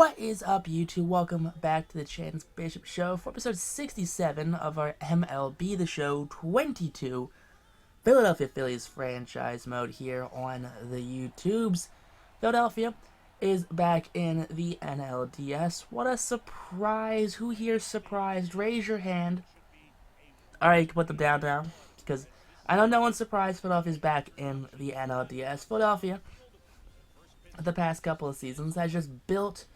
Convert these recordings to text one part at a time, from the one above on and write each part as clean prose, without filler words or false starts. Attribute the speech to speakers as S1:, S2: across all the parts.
S1: What is up, YouTube? Welcome back to the Chance Bishop Show for episode 67 of our MLB The Show 22 Philadelphia Phillies franchise mode here on the YouTubes. Philadelphia is back in the NLDS. What a surprise. Who here's surprised? Raise your hand. Alright, you can put them down now, because I know no one's surprised Philadelphia's back in the NLDS. Philadelphia, the past couple of seasons, has just built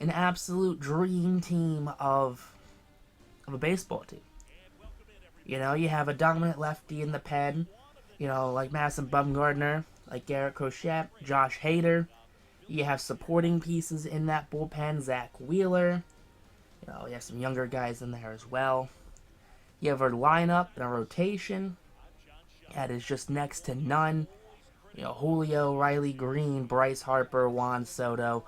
S1: an absolute dream team of a baseball team. You know, you have a dominant lefty in the pen, you know, like Madison Bumgarner, like Garrett Crochet, Josh Hader. You have supporting pieces in that bullpen, Zach Wheeler. You know, you have some younger guys in there as well. You have a lineup and a rotation that is just next to none. You know, Julio, Riley Green, Bryce Harper, Juan Soto,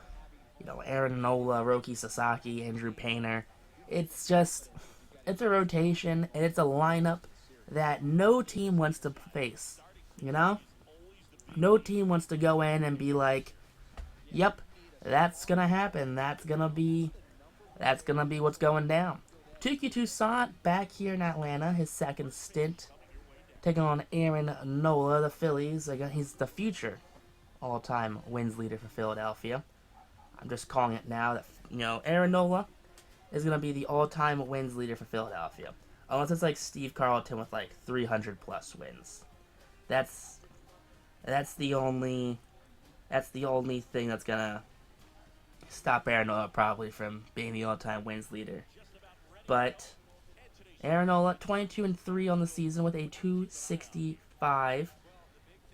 S1: you know, Aaron Nola, Roki Sasaki, Andrew Painter. It's a rotation, and it's a lineup that no team wants to face, you know? No team wants to go in and be like, yep, that's gonna happen, that's gonna be what's going down. Touki Toussaint back here in Atlanta, his second stint, taking on Aaron Nola, the Phillies. Again, he's the future all-time wins leader for Philadelphia. I'm just calling it now that, you know, Aaron Nola is going to be the all-time wins leader for Philadelphia. Unless it's like Steve Carlton with like 300 plus wins. That's the only thing that's going to stop Aaron Nola probably from being the all-time wins leader. But Aaron Nola, 22-3 on the season with a 265.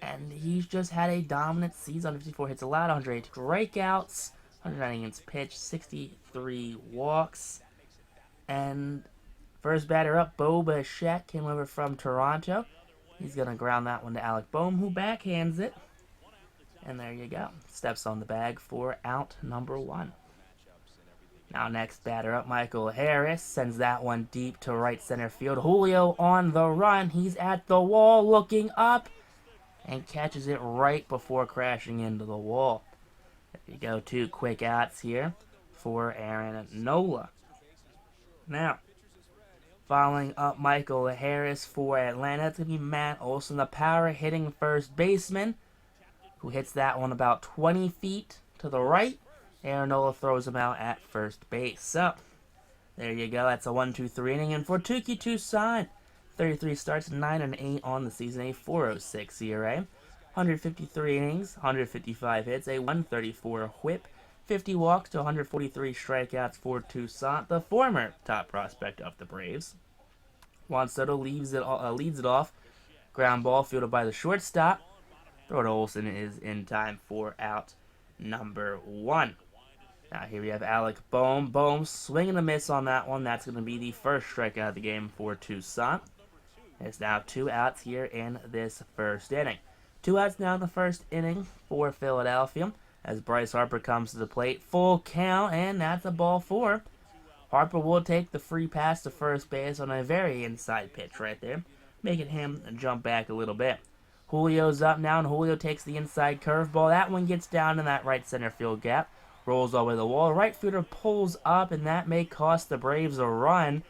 S1: And he's just had a dominant season. 54 hits allowed, 108 strikeouts, 109 innings pitched, 63 walks. And first batter up, Bo Bichette came over from Toronto. He's going to ground that one to Alec Boehm, who backhands it. And there you go. Steps on the bag for out number one. Now next batter up, Michael Harris sends that one deep to right center field. Julio on the run. He's at the wall looking up and catches it right before crashing into the wall. There you go, two quick outs here for Aaron Nola. Now, following up Michael Harris for Atlanta, it's going to be Matt Olson, the power-hitting first baseman, who hits that one about 20 feet to the right. Aaron Nola throws him out at first base. So, there you go. That's a 1-2-3 inning. And for Touki Toussaint, 33 starts, 9-8 on the season, a 4.06 ERA, 153 innings, 155 hits, a 134 whip, 50 walks to 143 strikeouts for Toussaint, the former top prospect of the Braves. Juan Soto leads it off. Ground ball fielded by the shortstop. Throw to Olson is in time for out number one. Now here we have Alec Boehm. Boehm swinging a miss on that one. That's going to be the first strikeout of the game for Toussaint. It's now two outs here in this first inning. Two outs now in the first inning for Philadelphia as Bryce Harper comes to the plate. Full count, and that's a ball four. Harper will take the free pass to first base on a very inside pitch right there, making him jump back a little bit. Julio's up now, and Julio takes the inside curveball. That one gets down in that right center field gap. Rolls all the way to the wall. Right fielder pulls up, and that may cost the Braves a run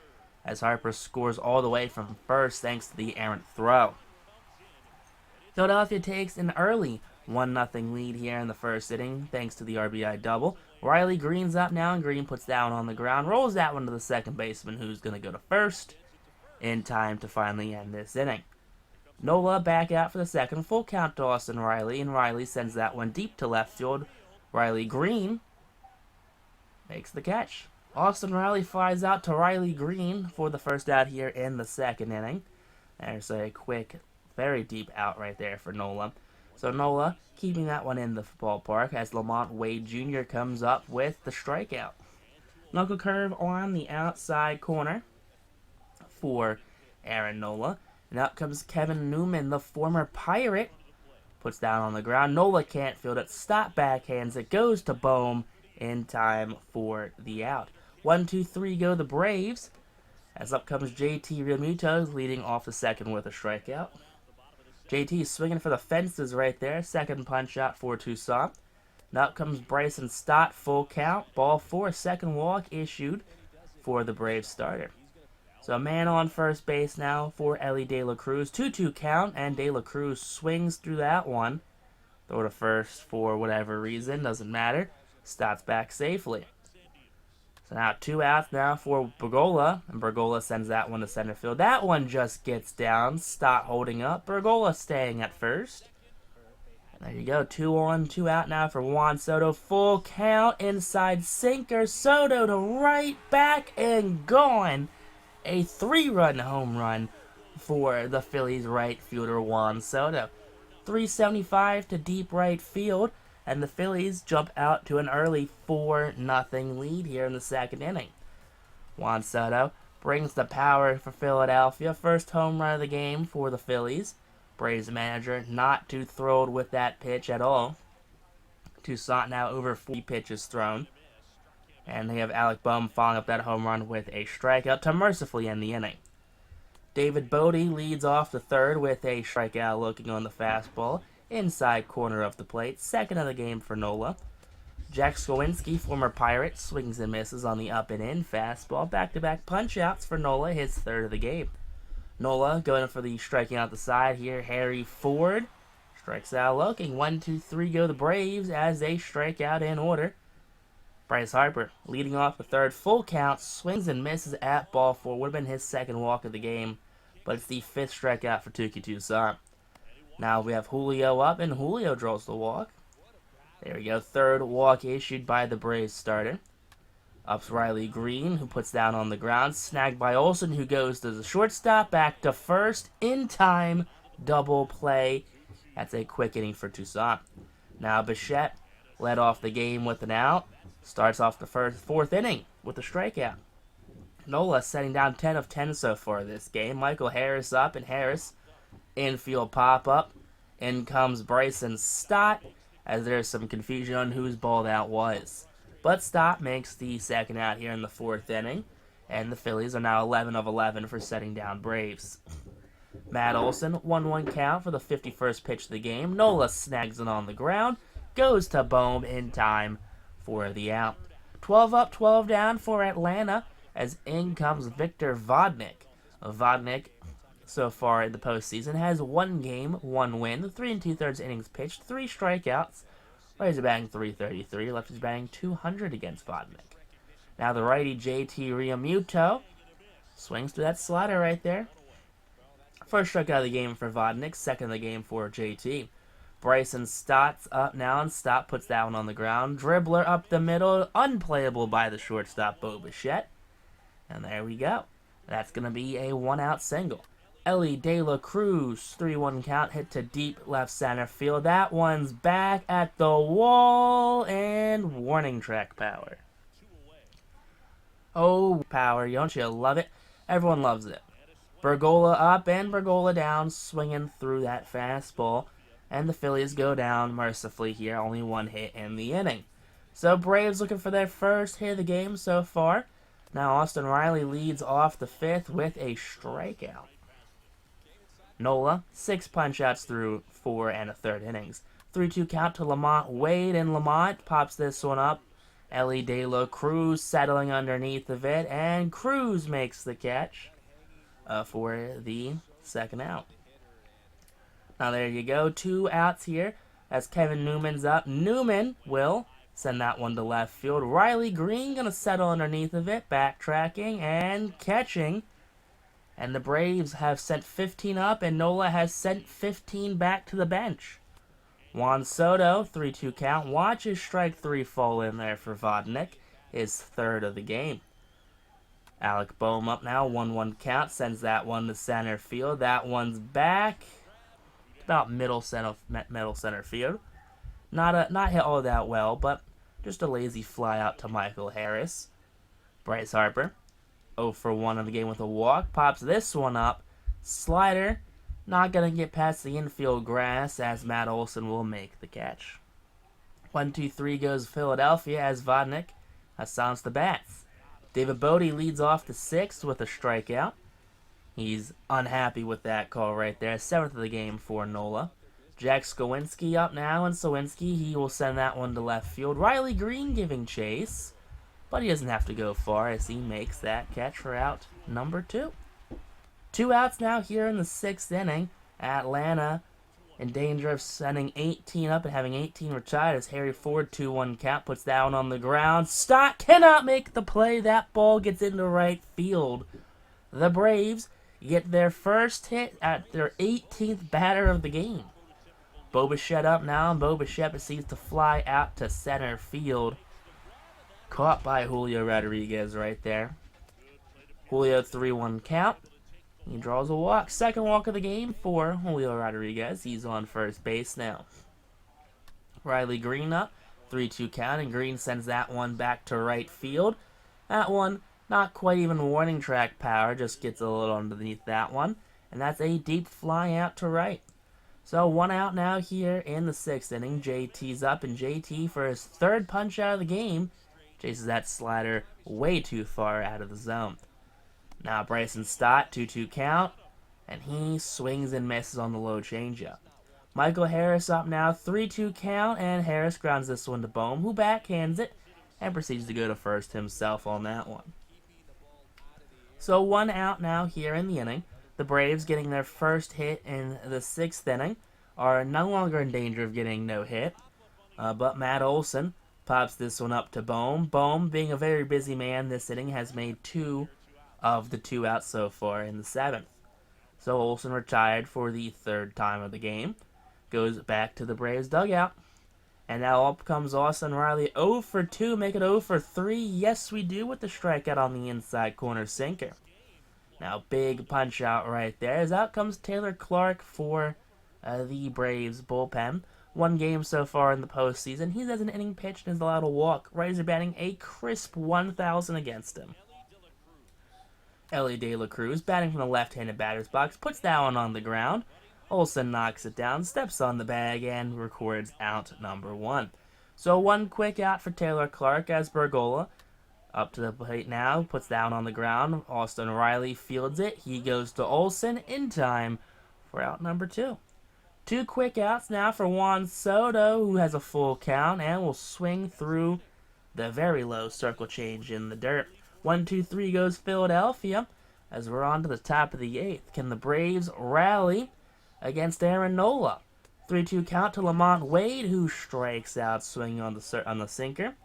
S1: as Harper scores all the way from first thanks to the errant throw. Philadelphia takes an early 1-0 lead here in the first inning thanks to the RBI double. Riley Green's up now, and Green puts that one on the ground. Rolls that one to the second baseman, who's going to go to first in time to finally end this inning. Nola back out for the second. Full count to Austin Riley, and Riley sends that one deep to left field. Riley Green makes the catch. Austin Riley flies out to Riley Green for the first out here in the second inning. There's a quick, very deep out right there for Nola. So Nola keeping that one in the ballpark as Lamont Wade Jr. comes up with the strikeout. Knuckle curve on the outside corner for Aaron Nola. And out comes Kevin Newman, the former Pirate. Puts down on the ground. Nola can't field it. Stop backhands. It goes to Boehm in time for the out. 1-2-3 go the Braves. As up comes JT Realmuto, leading off the second with a strikeout. JT swinging for the fences right there. Second punch out for Toussaint. And up comes Bryson Stott, full count. Ball 4, second walk issued for the Braves starter. So a man on first base now for Elly De La Cruz. 2-2 count, and De La Cruz swings through that one. Throw to first for whatever reason, doesn't matter. Stott's back safely. So now 2 outs now for Bergolla, and Bergolla sends that one to center field. That one just gets down. Stott holding up. Bergolla staying at first. And there you go. 2 on, 2 out now for Juan Soto. Full count, inside sinker. Soto to right, back, and gone. A 3-run home run for the Phillies right fielder Juan Soto. 375 to deep right field, and the Phillies jump out to an early 4-0 lead here in the second inning. Juan Soto brings the power for Philadelphia. First home run of the game for the Phillies. Braves manager not too thrilled with that pitch at all. Toussaint now over 40 pitches thrown. And they have Alec Bohm following up that home run with a strikeout to mercifully end the inning. David Bote leads off the third with a strikeout looking on the fastball. Inside corner of the plate. Second of the game for Nola. Jack Skowinski, former Pirate, swings and misses on the up and in fastball. Back-to-back punch-outs for Nola, his third of the game. Nola going for the striking out the side here. Harry Ford strikes out looking. 1-2-3 go the Braves as they strike out in order. Bryce Harper leading off the third, full count, swings and misses at ball 4. Would have been his second walk of the game, but it's the 5th strikeout for Touki Toussaint. Now we have Julio up, and Julio draws the walk. There we go, third walk issued by the Braves starter. Up's Riley Green, who puts down on the ground, snagged by Olsen, who goes to the shortstop, back to first, in time, double play. That's a quick inning for Toussaint. Now Bichette led off the game with an out. Starts off the fourth inning with a strikeout. Nola setting down 10 of 10 so far this game. Michael Harris up, and Harris infield pop-up. In comes Bryson Stott, as there's some confusion on whose ball that was. But Stott makes the second out here in the 4th inning, and the Phillies are now 11 of 11 for setting down Braves. Matt Olson, 1-1 count for the 51st pitch of the game. Nola snags it on the ground, goes to Bohm in time for the out. 12 up, 12 down for Atlanta, as in comes Victor Vodnik. Vodnik, so far in the postseason, has 1 game, 1 win, 3 2/3 innings pitched, 3 strikeouts. Righties are batting .333, lefties batting .200 against Vodnik. Now the righty JT Realmuto swings to that slider right there. First strikeout of the game for Vodnik, second of the game for JT. Bryson Stott's up now, and Stott puts that one on the ground. Dribbler up the middle, unplayable by the shortstop, Bo Bichette. And there we go. That's going to be a 1-out single. Elly De La Cruz, 3-1 count, hit to deep left center field. That one's back at the wall, and warning track power. Oh, power, don't you love it? Everyone loves it. Bergolla up and Bergolla down, swinging through that fastball. And the Phillies go down mercifully here, only 1 hit in the inning. So Braves looking for their first hit of the game so far. Now Austin Riley leads off the 5th with a strikeout. Nola, 6 punch-outs through 4 1/3 innings. 3-2 count to Lamont Wade, and Lamont pops this one up. Elly De La Cruz settling underneath of it, and Cruz makes the catch for the second out. Now there you go, 2 outs here as Kevin Newman's up. Newman will send that one to left field. Riley Green going to settle underneath of it, backtracking and catching. And the Braves have sent 15 up, and Nola has sent 15 back to the bench. Juan Soto, 3-2 count, watches strike 3 fall in there for Vodnik, his third of the game. Alec Bohm up now, 1-1 count, sends that one to center field. That one's back, about middle center field. Not hit all that well, but just a lazy fly out to Michael Harris. Bryce Harper, 0 for 1 in the game with a walk, pops this one up. Slider, not going to get past the infield grass as Matt Olson will make the catch. 1-2-3 goes Philadelphia as Vodnik sounds the bats. David Bote leads off the 6th with a strikeout. He's unhappy with that call right there. 7th of the game for Nola. Jack Skowinski up now, and Skowinski, he will send that one to left field. Riley Green giving chase, but he doesn't have to go far as he makes that catch for out number 2. 2 outs now here in the 6th inning. Atlanta in danger of sending 18 up and having 18 retired as Harry Ford 2-1 count puts that one on the ground. Stott cannot make the play. That ball gets into right field. The Braves get their first hit at their 18th batter of the game. Bo Bichette up now, and Bo Bichette proceeds to fly out to center field. Caught by Julio Rodriguez right there. Julio 3-1 count. He draws a walk. Second walk of the game for Julio Rodriguez. He's on first base now. Riley Green up. 3-2 count, and Green sends that one back to right field. That one, not quite even warning track power, just gets a little underneath that one. And that's a deep fly out to right. So 1 out now here in the 6th inning. JT's up, and JT for his 3rd punch out of the game chases that slider way too far out of the zone. Now Bryson Stott, 2-2 count, and he swings and misses on the low changeup. Michael Harris up now, 3-2 count, and Harris grounds this one to Bohm, who backhands it and proceeds to go to first himself on that one. So 1 out now here in the inning. The Braves, getting their first hit in the 6th inning, are no longer in danger of getting no hit, but Matt Olson pops this one up to Bohm. Bohm, being a very busy man this inning, has made 2 of the 2 outs so far in the 7th. So Olson retired for the 3rd time of the game. Goes back to the Braves dugout. And now up comes Austin Riley, 0 for 2, make it 0 for 3. Yes, we do, with the strikeout on the inside corner sinker. Now, big punch out right there, as out comes Taylor Clark for the Braves bullpen. 1 game so far in the postseason. He has an inning pitched and is allowed a walk. Rays are batting a crisp 1,000 against him. Ellie De La Cruz, batting from the left-handed batter's box, puts that one on the ground. Olson knocks it down, steps on the bag, and records out number 1. So 1 quick out for Taylor Clark as Bergolla up to the plate now, puts that one on the ground. Austin Riley fields it. He goes to Olson in time for out number 2. 2 quick outs now for Juan Soto, who has a full count and will swing through the very low circle change in the dirt. 1-2-3 goes Philadelphia as we're on to the top of the 8th. Can the Braves rally against Aaron Nola? 3-2 count to Lamont Wade, who strikes out swinging on the sinker.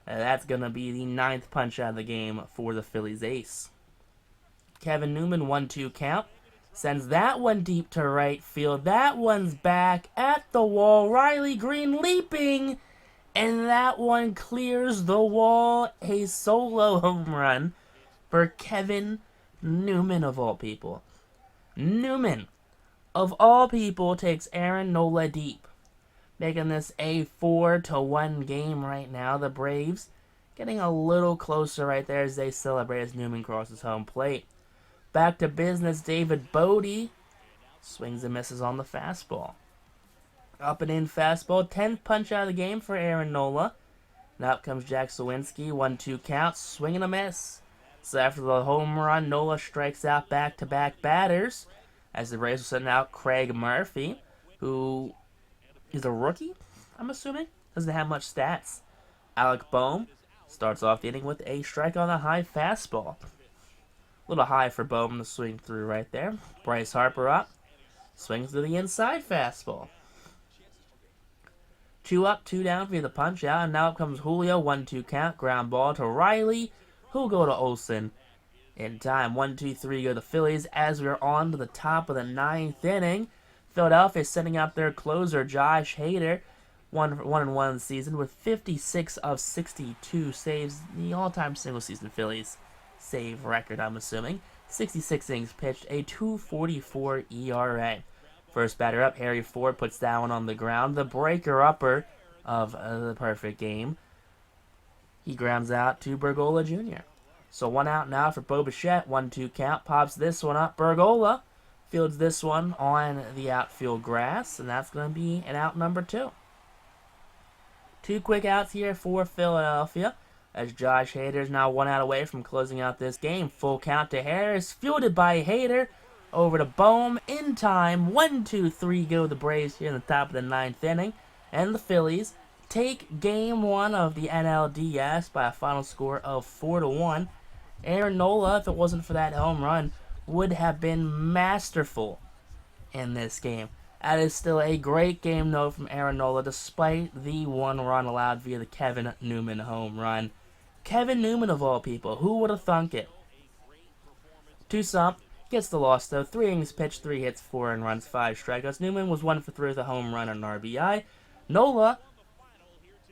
S1: That's going to be the 9th punch out of the game for the Phillies ace. Kevin Newman, 1-2 count. Sends that one deep to right field. That one's back at the wall. Riley Green leaping. And that one clears the wall. A solo home run for Kevin Newman, of all people. Newman, of all people, takes Aaron Nola deep, making this a 4-1 game right now. The Braves getting a little closer right there as they celebrate as Newman crosses home plate. Back to business, David Bodie swings and misses on the fastball. Up and in fastball, 10th punch out of the game for Aaron Nola. Now up comes Jack Suwinski, 1-2 count, swing and a miss. So after the home run, Nola strikes out back-to-back batters as the Braves will send out Craig Murphy, who is a rookie, I'm assuming. Doesn't have much stats. Alec Bohm starts off the inning with a strike on a high fastball. A little high for Bohm to swing through right there. Bryce Harper up. Swings to the inside fastball. 2 up, 2 down for the punch out. And now up comes Julio. 1-2 count. Ground ball to Riley, who'll go to Olson in time. 1-2-3 go the Phillies as we're on to the top of the 9th inning. Philadelphia sending out their closer, Josh Hader. 1-1 season with 56 of 62 saves. The all-time single-season Phillies save record, I'm assuming. 66 innings pitched, a 2.44 ERA. First batter up, Harry Ford puts that one on the ground. The breaker-upper of the perfect game. He grounds out to Bergolla Jr. So 1 out now for Bo Bichette. 1-2 count. Pops this one up. Bergolla fields this one on the outfield grass, and that's going to be an out number 2. 2 quick outs here for Philadelphia, as Josh Hader is now 1 out away from closing out this game. Full count to Harris, fielded by Hader, over to Bohm in time. 1-2-3 go the Braves here in the top of the ninth inning. And the Phillies take game one of the NLDS by a final score of 4-1. Aaron Nola, if it wasn't for that home run, would have been masterful in this game. That is still a great game, though, from Aaron Nola, despite the one run allowed via the Kevin Newman home run. Kevin Newman, of all people, who would have thunk it? Toussaint gets the loss, though. 3 innings pitched, 3 hits, 4 earned runs, 5 strikeouts. Newman was 1 for 3 with a home run and an RBI. Nola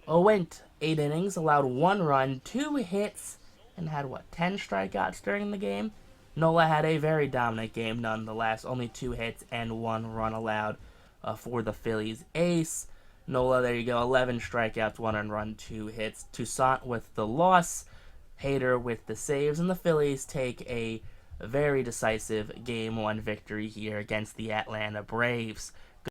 S1: went 8 innings, allowed 1 run, 2 hits, and had, 10 strikeouts during the game? Nola had a very dominant game nonetheless. Only 2 hits and 1 run allowed for the Phillies ace. Nola, there you go, 11 strikeouts, 1 earned run, 2 hits. Toussaint with the loss. Hader with the saves. And the Phillies take a very decisive Game 1 victory here against the Atlanta Braves.